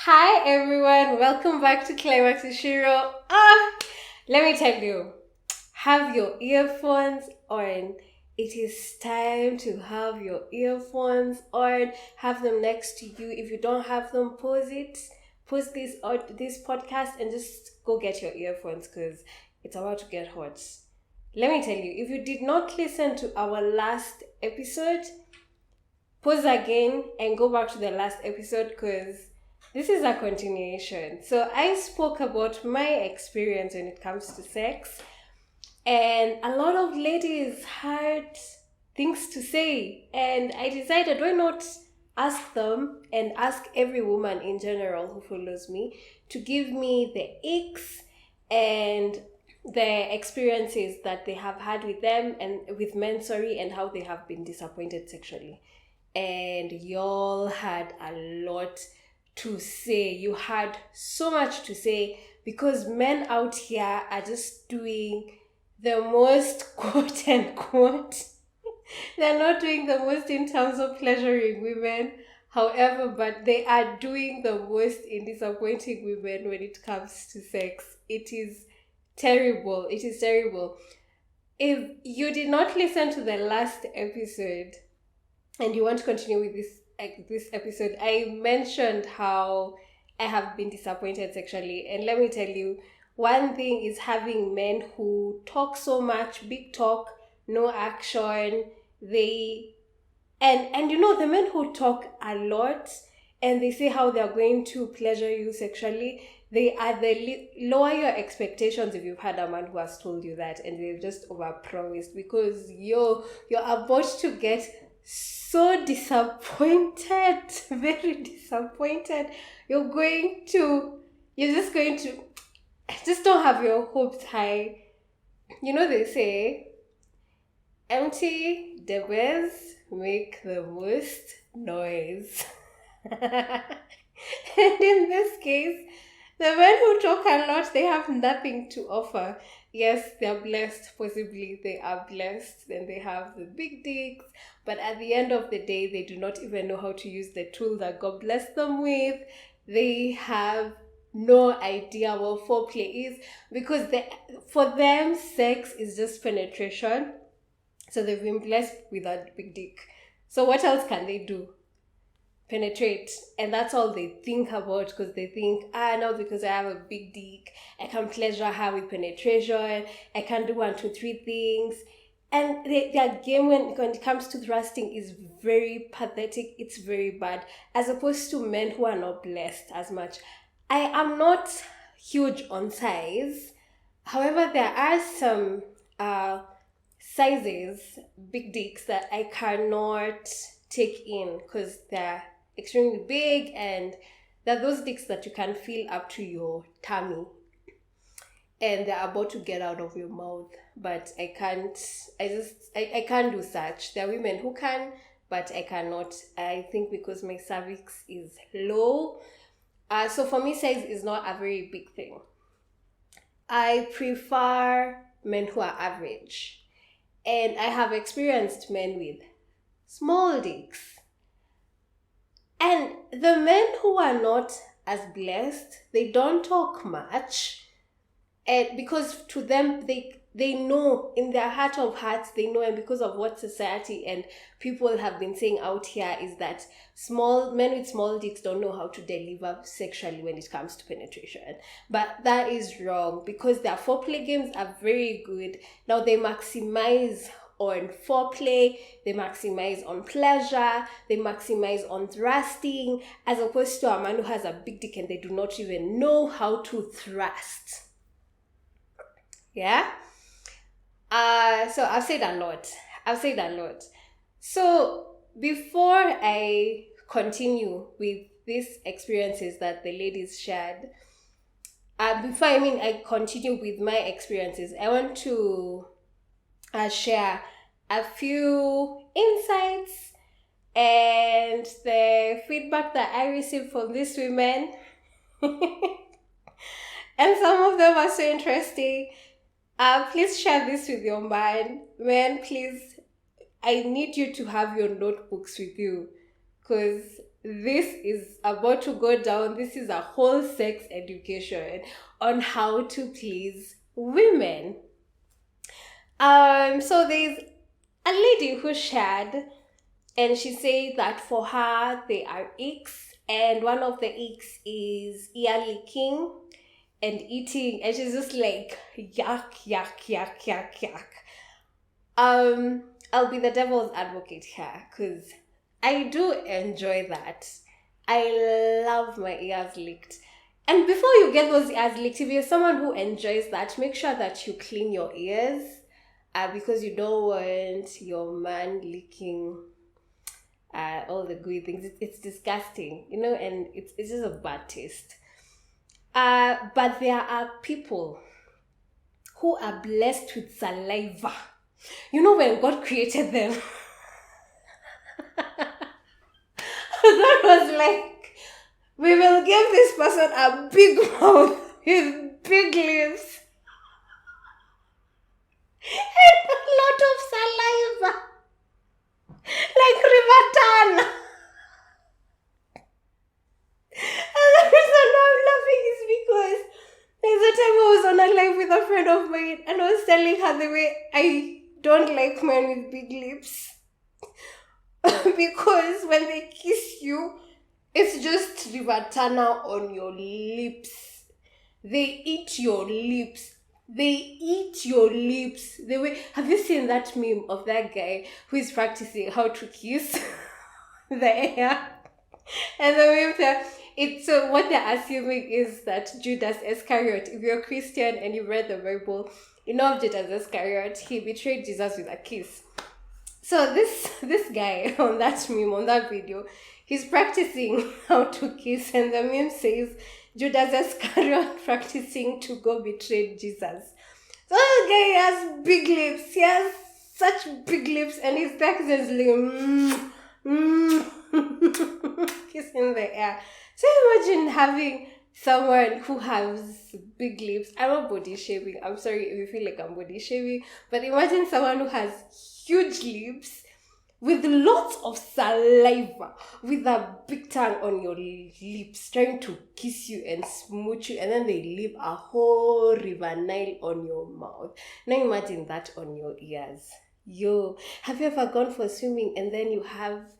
Hi everyone, welcome back to Climax with Shiro. Let me tell you, have your earphones on. It is time to have your earphones on. Have them next to you. If you don't have them, pause it. Pause this podcast and just go get your earphones because it's about to get hot. Let me tell you, if you did not listen to our last episode, pause again and go back to the last episode because this is a continuation. So I spoke about my experience when it comes to sex, and a lot of ladies had things to say, and I decided why not ask them and ask every woman in general who follows me to give me the icks and the experiences that they have had with them and with men, and how they have been disappointed sexually. And y'all had a lot to say. You had so much to say because men out here are just doing the most quote unquote. They're not doing the most in terms of pleasuring women, however, but they are doing the most in disappointing women when it comes to sex. It is terrible. It is terrible. If you did not listen to the last episode, and you want to continue with this episode, I mentioned how I have been disappointed sexually. And let me tell you, one thing is having men who talk so much, big talk, no action. And you know, the men who talk a lot and they say how they're going to pleasure you sexually, they are lower your expectations if you've had a man who has told you that and they've just overpromised, because you're about to get so disappointed, very disappointed. You're just going to just don't have your hopes high. You know, they say empty debba's make the most noise. And in this case, the men who talk a lot, they have nothing to offer. Yes, they're blessed, possibly they are blessed and they have the big dicks, but at the end of the day, they do not even know how to use the tool that God blessed them with. They have no idea what foreplay is because for them, sex is just penetration. So they've been blessed with a big dick. So what else can they do? Penetrate, and that's all they think about, because they think, now because I have a big dick, I can pleasure her with penetration, I can do 1, 2, 3 things. And their game when it comes to thrusting is very pathetic. It's very bad, as opposed to men who are not blessed as much. I am not huge on size, however there are some sizes, big dicks, that I cannot take in because they're extremely big, and they're those dicks that you can feel up to your tummy and they're about to get out of your mouth. But I can't do such. There are women who can, but I cannot. I think because my cervix is low. So for me, size is not a very big thing. I prefer men who are average, and I have experienced men with small dicks. And the men who are not as blessed, they don't talk much. And because to them, they know in their heart of hearts, they know, and because of what society and people have been saying out here is that men with small dicks don't know how to deliver sexually when it comes to penetration. But that is wrong, because their foreplay games are very good. Now they maximize on foreplay, they maximize on pleasure, they maximize on thrusting, as opposed to a man who has a big dick and they do not even know how to thrust. Yeah? So I've said a lot. So before I continue with these experiences that the ladies shared, before I continue with my experiences, I want to share a few insights and the feedback that I received from these women. And some of them are so interesting. Please share this with your man. Men, please, I need you to have your notebooks with you, because this is about to go down. This is a whole sex education on how to please women. So there's a lady who shared, and she said that for her there are icks, and one of the icks is ear licking and eating, and she's just like yuck, yuck, yuck, yuck, yuck. I'll be the devil's advocate here because I do enjoy that. I love my ears licked. And before you get those ears licked, if you're someone who enjoys that, make sure that you clean your ears, because you don't want your man licking all the gooey things. It's disgusting, and it's just a bad taste. But there are people who are blessed with saliva. When God created them, God was like, we will give this person a big mouth with big lips and a lot of saliva, like River Tana. And the reason why I'm laughing is because there's a time I was on a live with a friend of mine, and I was telling her the way I don't like men with big lips. Because when they kiss you, it's just River Tana on your lips. They eat your lips. The way, have you seen that meme of that guy who is practicing how to kiss the air? And the meme there, it's what they're assuming is that Judas Iscariot, if you're Christian and you read the Bible, you know Judas Iscariot, he betrayed Jesus with a kiss. So this guy on that meme, on that video, he's practicing how to kiss, and the meme says Judas Iscariot practicing to go betray Jesus. So the guy has big lips. He has such big lips, and his back is like kissing the air. So imagine having someone who has big lips. I'm not body shaming. I'm sorry if you feel like I'm body shaming, but imagine someone who has huge lips with lots of saliva, with a big tongue on your lips, trying to kiss you and smooch you, and then they leave a whole river Nile on your mouth. Now imagine that on your ears. Have you ever gone for swimming and then you have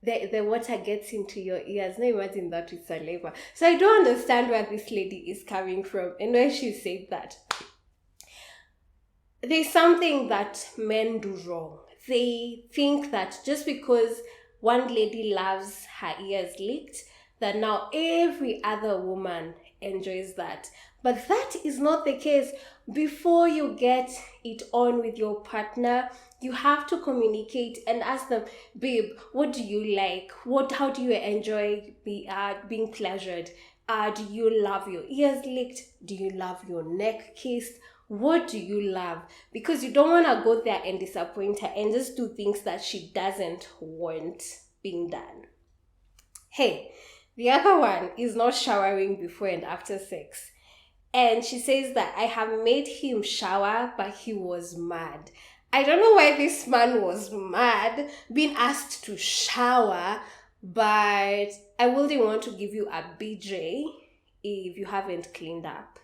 the water gets into your ears? Now imagine that with saliva. So I don't understand where this lady is coming from and why she said that. There's something that men do wrong. They think that just because one lady loves her ears licked, that now every other woman enjoys that. But that is not the case. Before you get it on with your partner, you have to communicate and ask them, babe, what do you like? How do you enjoy being pleasured? Do you love your ears licked? Do you love your neck kissed? What do you love? Because you don't want to go there and disappoint her and just do things that she doesn't want being done. Hey, the other one is not showering before and after sex. And she says that I have made him shower, but he was mad. I don't know why this man was mad being asked to shower, but I wouldn't want to give you a BJ if you haven't cleaned up.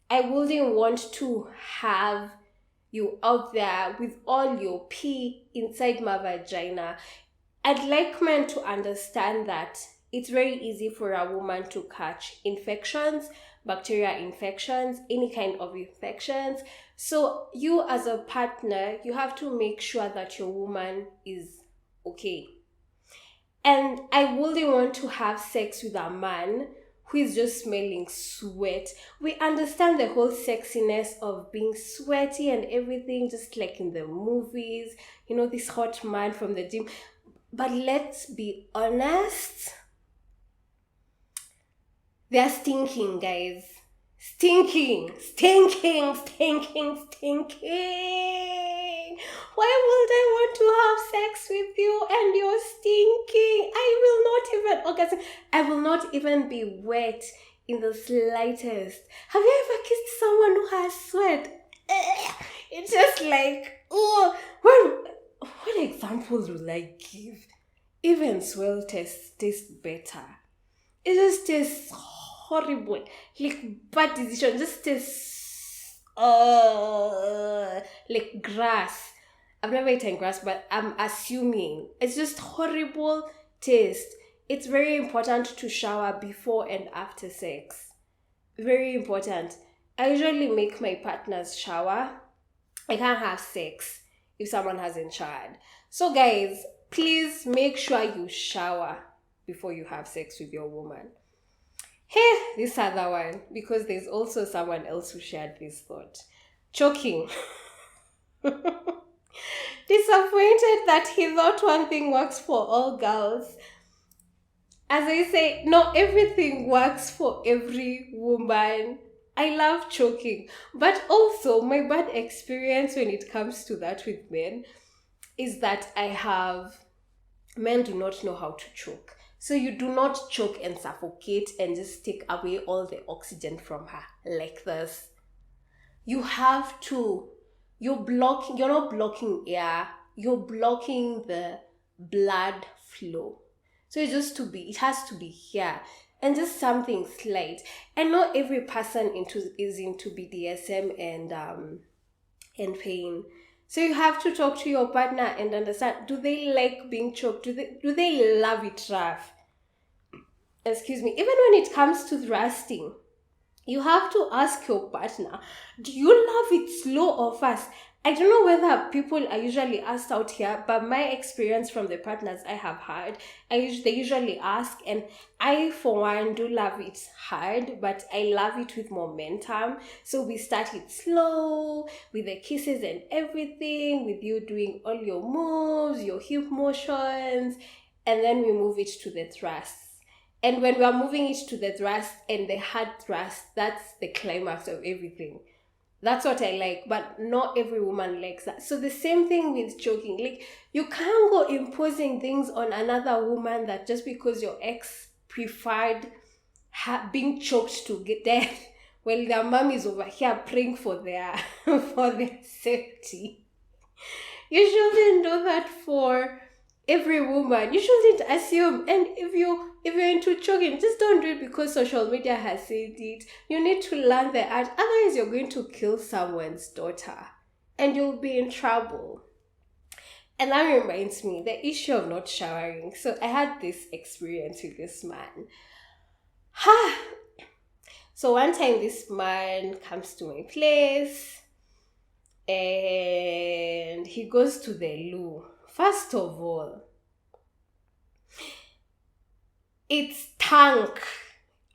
I wouldn't want to have you out there with all your pee inside my vagina. I'd like men to understand that it's very easy for a woman to catch infections, bacterial infections, any kind of infections. So you as a partner, you have to make sure that your woman is okay. And I wouldn't want to have sex with a man who is just smelling sweat. We understand the whole sexiness of being sweaty and everything, just like in the movies, this hot man from the gym. But let's be honest, they're stinking, guys. Stinking. Why would I want to have sex with you and you're stinking? I will not even be wet in the slightest. Have you ever kissed someone who has sweat? It's just like, what examples will I give? Even swell taste better. It just tastes horrible. Like bad decision. Just tastes like grass. I've never eaten grass, but I'm assuming it's just horrible taste. It's very important to shower before and after sex. Very important. I usually make my partners shower. I can't have sex if someone hasn't showered. So guys, please make sure you shower before you have sex with your woman. Hey, this other one, because there's also someone else who shared this thought. Choking. Disappointed that he thought one thing works for all girls. As I say, not everything works for every woman. I love choking. But also, my bad experience when it comes to that with men is that men do not know how to choke. So you do not choke and suffocate and just take away all the oxygen from her like this. You have to, you're not blocking air, you're blocking the blood flow. So it has to be here. And just something slight. And not every person is into BDSM and pain. So you have to talk to your partner and understand, do they like being choked? Do they love it rough? Excuse me. Even when it comes to thrusting, you have to ask your partner, do you love it slow or fast? I don't know whether people are usually asked out here, but my experience from the partners I have had, they usually ask, and I, for one, do love it hard, but I love it with momentum. So we start it slow, with the kisses and everything, with you doing all your moves, your hip motions, and then we move it to the thrusts. And when we are moving it to the thrust and the hard thrust, that's the climax of everything. That's what I like, but not every woman likes that. So the same thing with choking. Like, you can't go imposing things on another woman that just because your ex preferred being choked to death, well, their mom is over here praying for their for their safety. You shouldn't do that for every woman. You shouldn't assume. And if you're into choking, just don't do it because social media has said it. You need to learn the art. Otherwise, you're going to kill someone's daughter and you'll be in trouble. And that reminds me, the issue of not showering. So I had this experience with this man. So one time this man comes to my place and he goes to the loo. First of all, it's tank.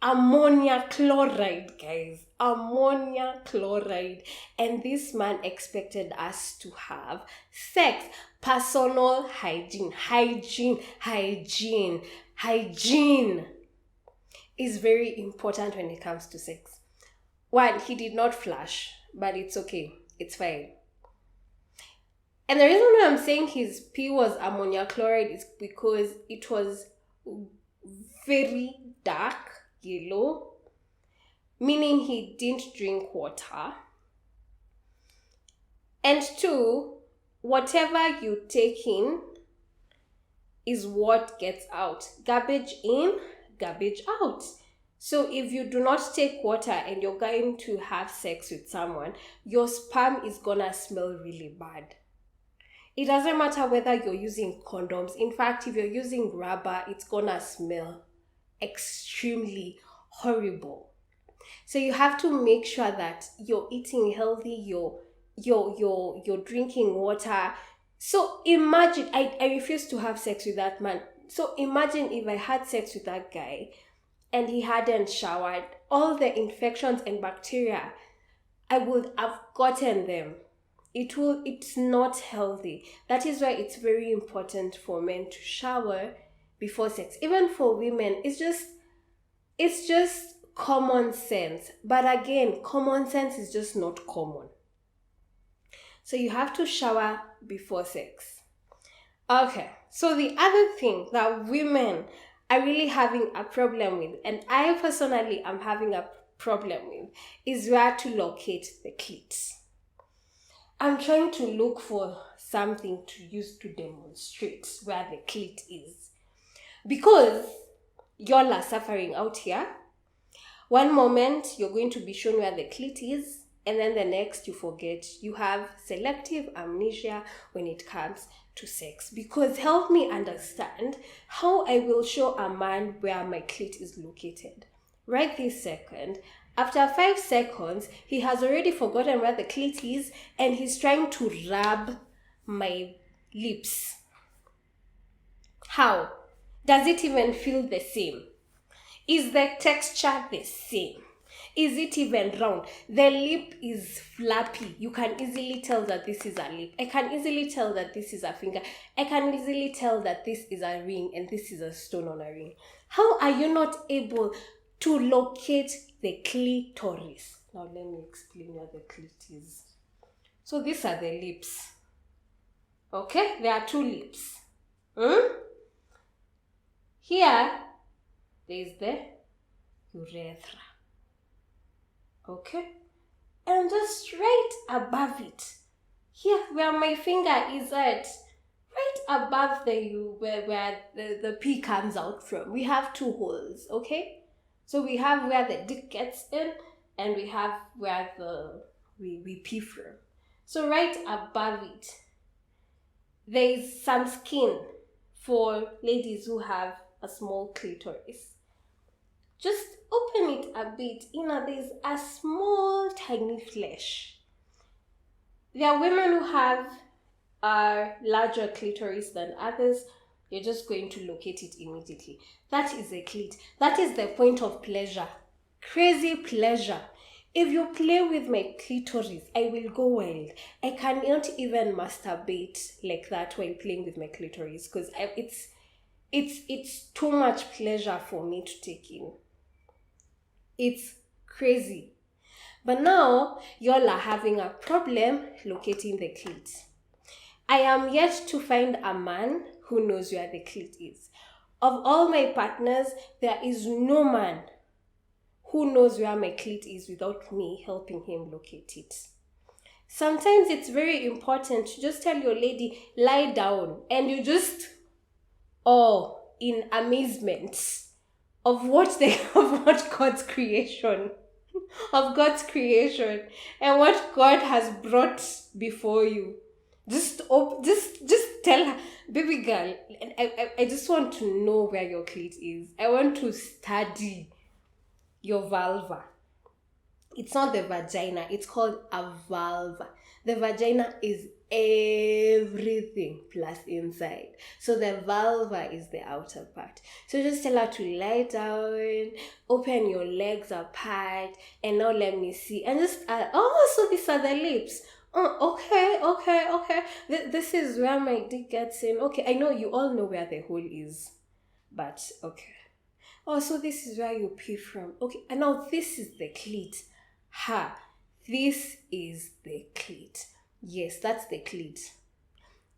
Ammonia chloride, guys. Ammonia chloride. And this man expected us to have sex. Personal hygiene. Hygiene is very important when it comes to sex. One, he did not flush, but it's okay. It's fine. And the reason why I'm saying his pee was ammonia chloride is because it was very dark yellow, meaning he didn't drink water. And two, whatever you take in is what gets out. Garbage in, garbage out. So if you do not take water and you're going to have sex with someone, your sperm is gonna smell really bad. It doesn't matter whether you're using condoms. In fact, if you're using rubber, it's gonna smell extremely horrible. So you have to make sure that you're eating healthy, you're drinking water. So imagine, I refuse to have sex with that man. So imagine if I had sex with that guy and he hadn't showered, all the infections and bacteria, I would have gotten them. It's not healthy. That is why it's very important for men to shower before sex. Even for women, it's just common sense. But again, common sense is just not common. So you have to shower before sex. Okay, so the other thing that women are really having a problem with, and I personally am having a problem with, is where to locate the clit. I'm trying to look for something to use to demonstrate where the clit is. Because y'all are suffering out here. One moment you're going to be shown where the clit is, and then the next you forget. You have selective amnesia when it comes to sex. Because help me understand how I will show a man where my clit is located. Right this second, after 5 seconds, he has already forgotten where the clit is and he's trying to rub my lips. How? Does it even feel the same? Is the texture the same? Is it even round? The lip is flappy. You can easily tell that this is a lip. I can easily tell that this is a finger. I can easily tell that this is a ring and this is a stone on a ring. How are you not able to locate the clitoris? Now let me explain where the clit is. So these are the lips. Okay? There are 2 lips. Here, there is the urethra. Okay? And just right above it, here where my finger is at, right above where the pee comes out from, we have 2 holes, okay? So we have where the dick gets in, and we have where we pee from. So right above it, there is some skin for ladies who have a small clitoris. Just open it a bit. There's a small, tiny flesh. There are women who have a larger clitoris than others. You're just going to locate it immediately. That is a clit. That is the point of pleasure. Crazy pleasure. If you play with my clitoris, I will go wild. I cannot even masturbate like that while playing with my clitoris because it's too much pleasure for me to take in. It's crazy. But now, y'all are having a problem locating the clit. I am yet to find a man who knows where the clit is. Of all my partners, there is no man who knows where my clit is without me helping him locate it. Sometimes it's very important to just tell your lady, lie down, and you just, in amazement of what God's creation, and what God has brought before you. Just tell her, baby girl, I just want to know where your clit is. I want to study your vulva. It's not the vagina, it's called a vulva. The vagina is everything plus inside. So the vulva is the outer part. So just tell her to lie down, open your legs apart, and now let me see. And just, so these are the lips. Oh, okay. This is where my dick gets in. Okay, I know you all know where the hole is. But, okay. So this is where you pee from. Okay, and now this is the clit. This is the clit. Yes, that's the clit.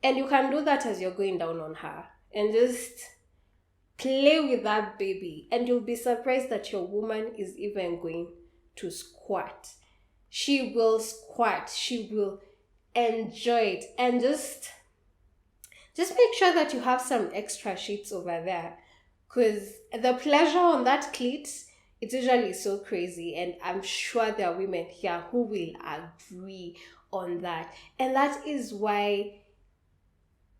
And you can do that as you're going down on her. And just play with that baby. And you'll be surprised that your woman is even going to squirt. She will squirt. She will enjoy it. And just make sure that you have some extra sheets over there. Because the pleasure on that clit, it's usually so crazy. And I'm sure there are women here who will agree on that. And that is why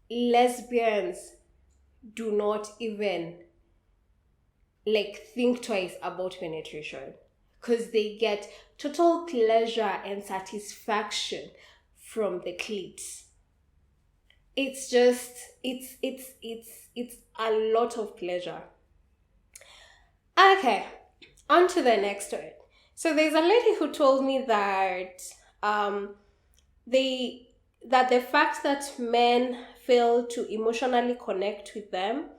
lesbians do not even think twice about penetration. Because they get total pleasure and satisfaction from the clit. It's just, it's a lot of pleasure. Okay, on to the next one. So there's a lady who told me that the fact that men fail to emotionally connect with them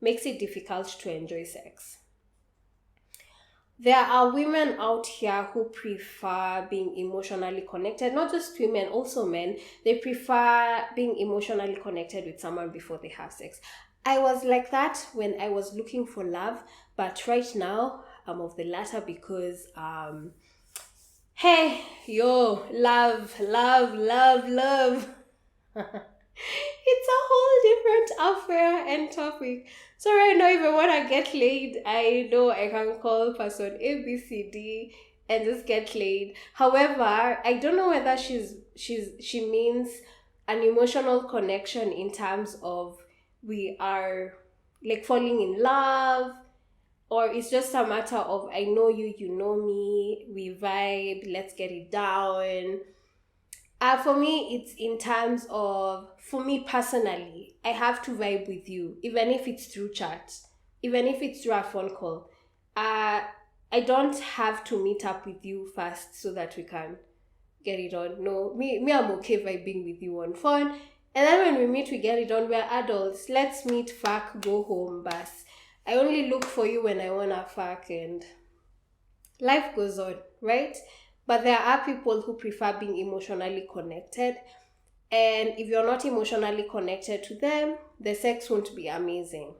makes it difficult to enjoy sex. There are women out here who prefer being emotionally connected, not just women, also men. They prefer being emotionally connected with someone before they have sex. I was like that when I was looking for love, but right now I'm of the latter because, love. It's a whole different affair and topic. So right now, if I wanna get laid, I know I can call person ABCD and just get laid. However, I don't know whether she means an emotional connection in terms of we are like falling in love, or it's just a matter of I know you, you know me, we vibe, let's get it down. For me, it's in terms of, for me personally, I have to vibe with you, even if it's through chat, even if it's through a phone call. Uh, I don't have to meet up with you first so that we can get it on. No, I'm okay vibing with you on phone. And then when we meet, we get it on. We're adults. Let's meet, fuck, go home, bus. I only look for you when I wanna fuck, and life goes on, right? But there are people who prefer being emotionally connected. And if you're not emotionally connected to them, the sex won't be amazing.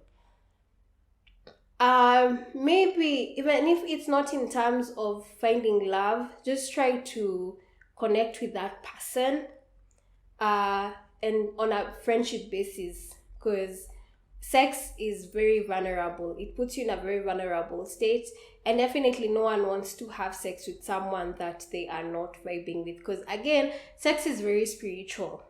Maybe even if it's not in terms of finding love, just try to connect with that person, uh, and on a friendship basis, because sex is very vulnerable. It puts you in a very vulnerable state, and definitely no one wants to have sex with someone that they are not vibing with, because again, sex is very spiritual.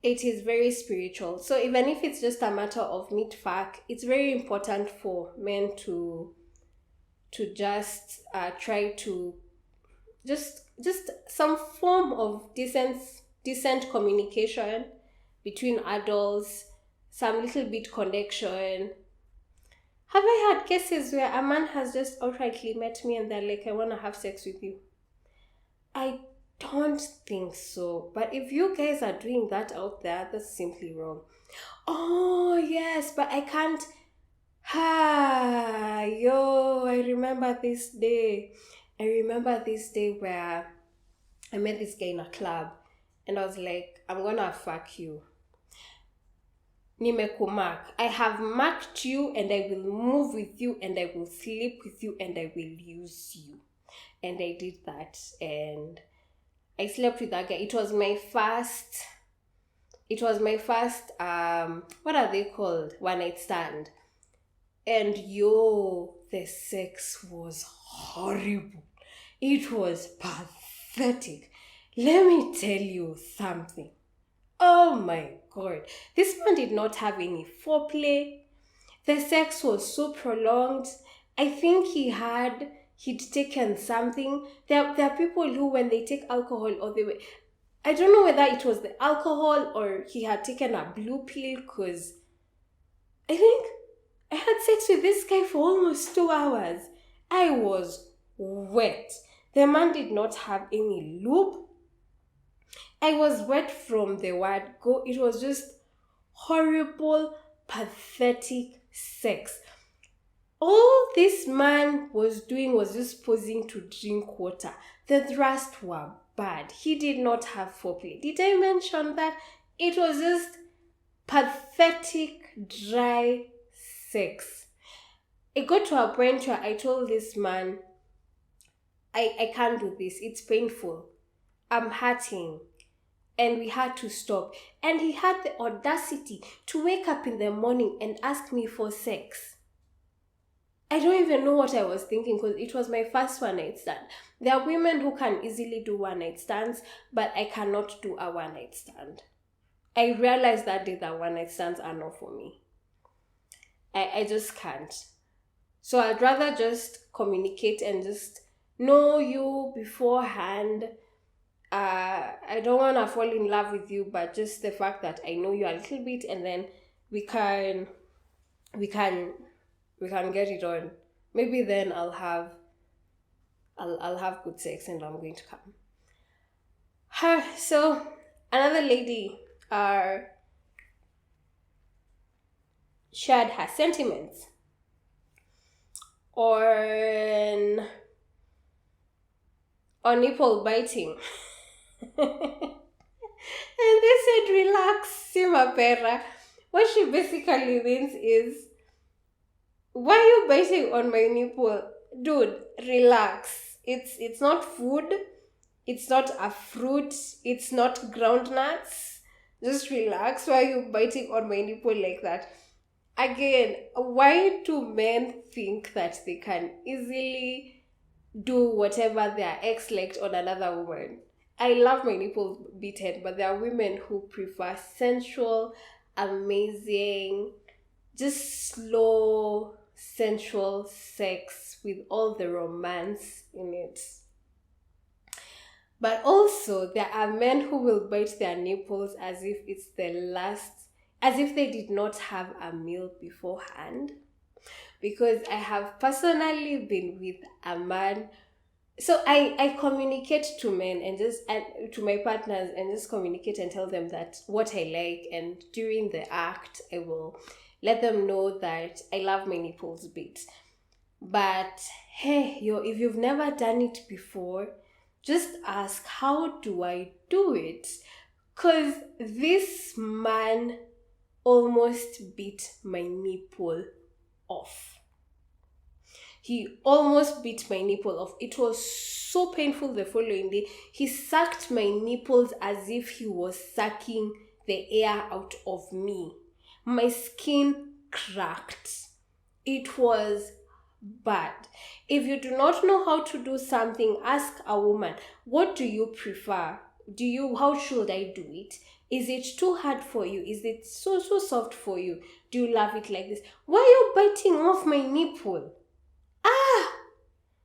It is very spiritual. So even if it's just a matter of meet fuck, it's very important for men to just try to just some form of decent communication between adults, some little bit connection. Have I had cases where a man has just outrightly met me and they're like, I want to have sex with you? I don't think so. But if you guys are doing that out there, that's simply wrong. Oh, yes, but I can't. I remember this day. I remember this day where I met this guy in a club and I was like, I'm gonna fuck you. Nimekumark. I have marked you and I will move with you and I will sleep with you and I will use you. And I did that and I slept with that guy. It was my first, what are they called? One night stand. And the sex was horrible. It was pathetic. Let me tell you something. Oh my God. This man did not have any foreplay. The sex was so prolonged. I think he'd taken something. There are people who, when they take alcohol, or I don't know whether it was the alcohol or he had taken a blue pill, because I think I had sex with this guy for almost 2 hours. I was wet. The man did not have any lube. I was wet from the word go. It was just horrible, pathetic sex. All this man was doing was just posing to drink water. The thrusts were bad. He did not have foreplay. Did I mention that? It was just pathetic, dry sex. It got to a point where I told this man, I can't do this. It's painful. I'm hurting. And we had to stop. And he had the audacity to wake up in the morning and ask me for sex. I don't even know what I was thinking, because it was my first one night stand. There are women who can easily do one night stands, but I cannot do a one night stand. I realized that day that one night stands are not for me. I just can't. So I'd rather just communicate and just know you beforehand. I don't want to fall in love with you, but just the fact that I know you a little bit, and then we can get it on. Maybe then I'll have good sex and I'm going to come. So another lady shared her sentiments on nipple biting. And they said, relax, Simapera. What she basically means is, why are you biting on my nipple? Dude, relax. It's not food. It's not a fruit. It's not groundnuts. Just relax. Why are you biting on my nipple like that? Again, why do men think that they can easily do whatever their ex liked on another woman? I love my nipples beaten, but there are women who prefer sensual, amazing, just slow, sensual sex with all the romance in it. But also, there are men who will bite their nipples as if it's the last, as if they did not have a meal beforehand. Because I have personally been with a man. So I communicate to men and to my partners and just communicate and tell them that what I like, and during the act I will let them know that I love my nipples bit. But hey, if you've never done it before, just ask, how do I do it? Because this man almost bit my nipple off. He almost bit my nipple off. It was so painful the following day. He sucked my nipples as if he was sucking the air out of me. My skin cracked. It was bad. If you do not know how to do something, ask a woman, what do you prefer? How should I do it? Is it too hard for you? Is it so soft for you? Do you love it like this? Why are you biting off my nipple?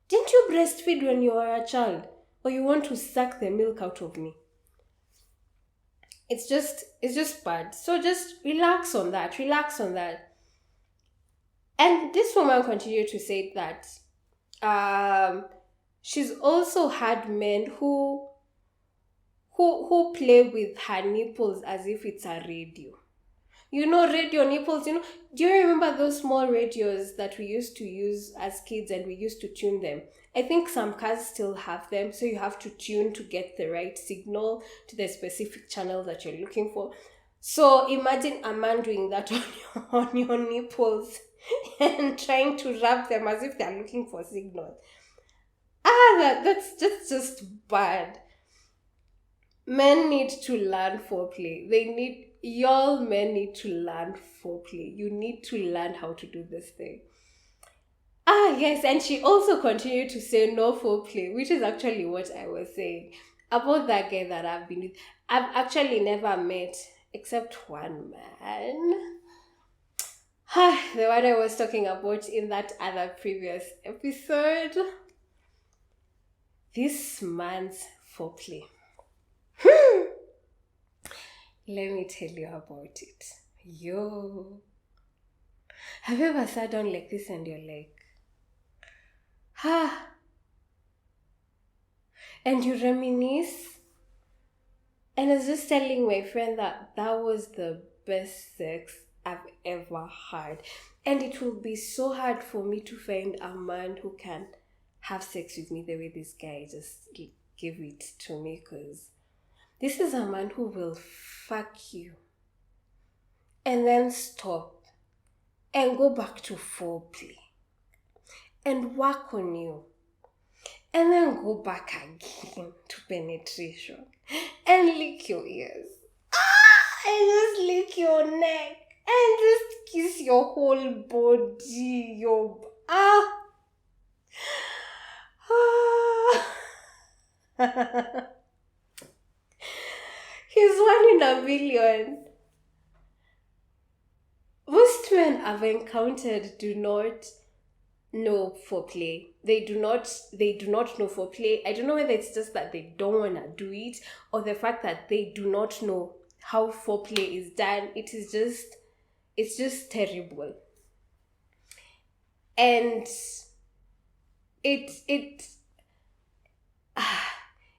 Didn't you breastfeed when you were a child? Or you want to suck the milk out of me? It's just bad. So just relax on that. And this woman continued to say that she's also had men who play with her nipples as if it's a radio. Radio nipples, do you remember those small radios that we used to use as kids and we used to tune them? I think some cars still have them, so you have to tune to get the right signal to the specific channel that you're looking for. So imagine a man doing that on your nipples and trying to rub them as if they're looking for signal. That's just bad. Men need to learn foreplay. Y'all men need to learn foreplay. You need to learn how to do this thing. Yes, and she also continued to say no foreplay, which is actually what I was saying about that guy that I've been with. I've actually never met except one man. The one I was talking about in that other previous episode. This man's foreplay. Let me tell you about it. Have you ever sat down like this and you're like, and you reminisce? And I was just telling my friend that was the best sex I've ever had. And it will be so hard for me to find a man who can have sex with me the way this guy just gave it to me, because this is a man who will fuck you and then stop and go back to foreplay and work on you and then go back again to penetration and lick your ears and just lick your neck and just kiss your whole body, He's 1 in a million. Most men I've encountered do not know foreplay. They do not know foreplay. I don't know whether it's just that they don't want to do it, or the fact that they do not know how foreplay is done. It's just terrible. And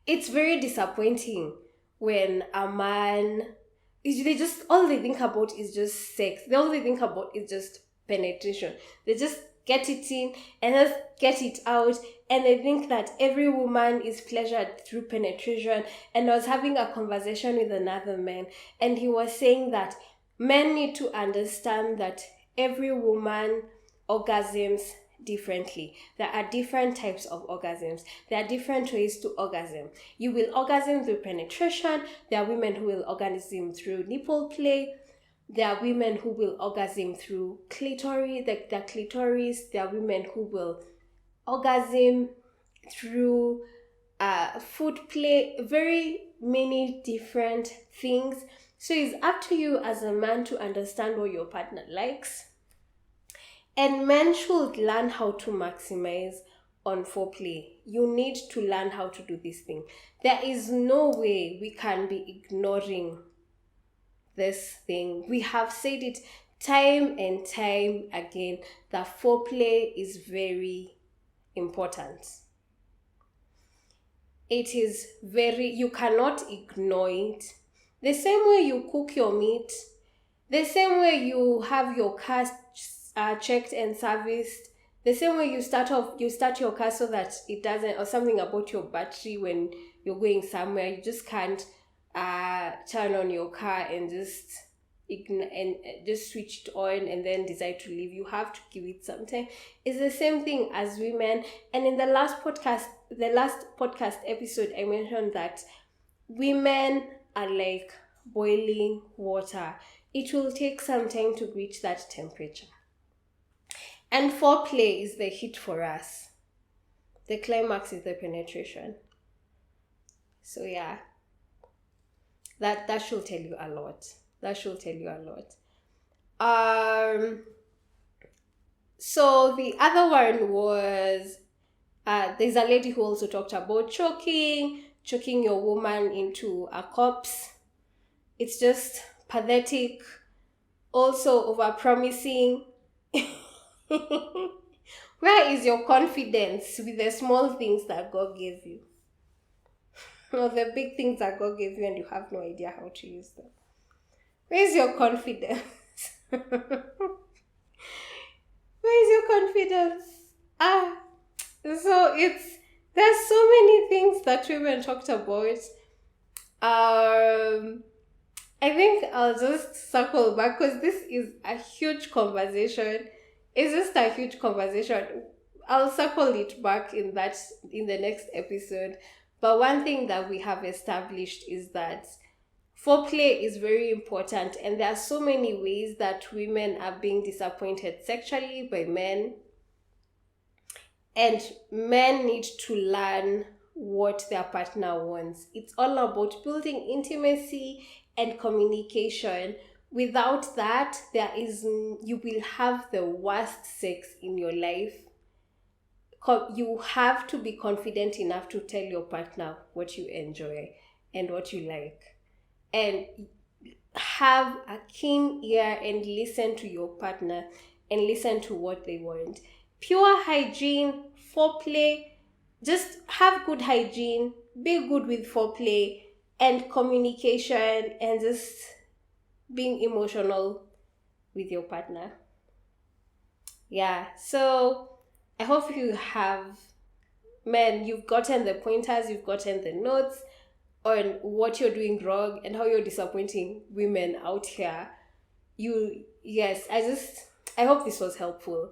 it's very disappointing when a man, all they think about is just sex. All they think about is just penetration. They just get it in and just get it out, and they think that every woman is pleasured through penetration. And I was having a conversation with another man, and he was saying that men need to understand that every woman orgasms differently. There are different types of orgasms. There are different ways to orgasm. You will orgasm through penetration. There are women who will orgasm through nipple play. There are women who will orgasm through clitoris, the clitoris. There are women who will orgasm through foot play, very many different things. So it's up to you as a man to understand what your partner likes. And men should learn how to maximize on foreplay. You need to learn how to do this thing. There is no way we can be ignoring this thing. We have said it time and time again that foreplay is very important. It is you cannot ignore it. The same way you cook your meat, the same way you have your car checked and serviced, the same way you start your car so that it doesn't, or something about your battery when you're going somewhere, you just can't turn on your car and just switch it on and then decide to leave. You have to give it some time. It's the same thing as women. And in the last podcast episode, I mentioned that women are like boiling water. It will take some time to reach that temperature. And foreplay is the heat for us. The climax is the penetration. So yeah, that should tell you a lot. So the other one was, there's a lady who also talked about choking your woman into a corpse. It's just pathetic. Also over-promising. Where is your confidence with the small things that God gave you? Or the big things that God gave you and you have no idea how to use them? Where is your confidence? Where is your confidence? So there's so many things that women talked about. I think I'll just circle back because this is a huge conversation. It's just a huge conversation. I'll circle it back in the next episode. But one thing that we have established is that foreplay is very important, and there are so many ways that women are being disappointed sexually by men. And men need to learn what their partner wants. It's all about building intimacy and communication. Without that, you will have the worst sex in your life. You have to be confident enough to tell your partner what you enjoy and what you like. And have a keen ear and listen to your partner and listen to what they want. Pure hygiene, foreplay, just have good hygiene, be good with foreplay and communication, and just being emotional with your partner. Yeah, so I hope you've gotten the pointers, you've gotten the notes on what you're doing wrong and how you're disappointing women out here. I hope this was helpful.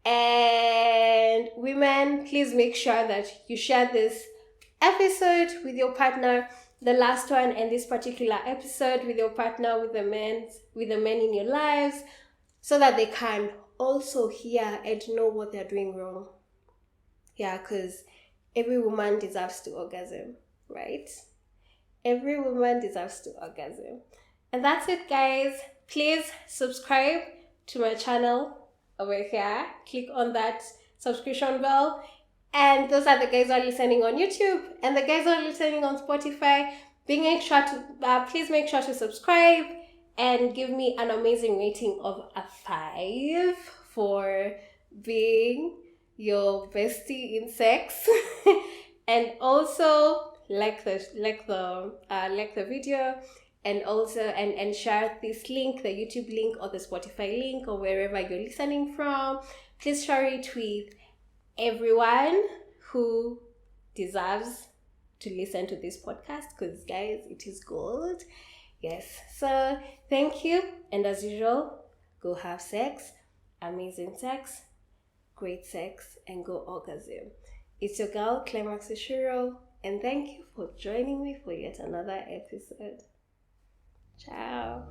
And women, please make sure that you share this episode with your partner, the last one and this particular episode with your partner, with the men in your lives, so that they can also hear and know what they're doing wrong. Yeah, because every woman deserves to orgasm, right? Every woman deserves to orgasm. And that's it, guys. Please subscribe to my channel over here. Click on that subscription bell. And those are the guys who are listening on YouTube and the guys who are listening on Spotify. Please make sure to subscribe and give me an amazing rating of a 5 for being your bestie in sex. And also like the video, and also and share this link, the YouTube link or the Spotify link or wherever you're listening from. Please share it with everyone who deserves to listen to this podcast, because guys, it is gold. Yes, so thank you, and as usual, go have sex, amazing sex. great sex, and go orgasm. It's your girl, Climax Ishiro, and thank you for joining me for yet another episode. Ciao.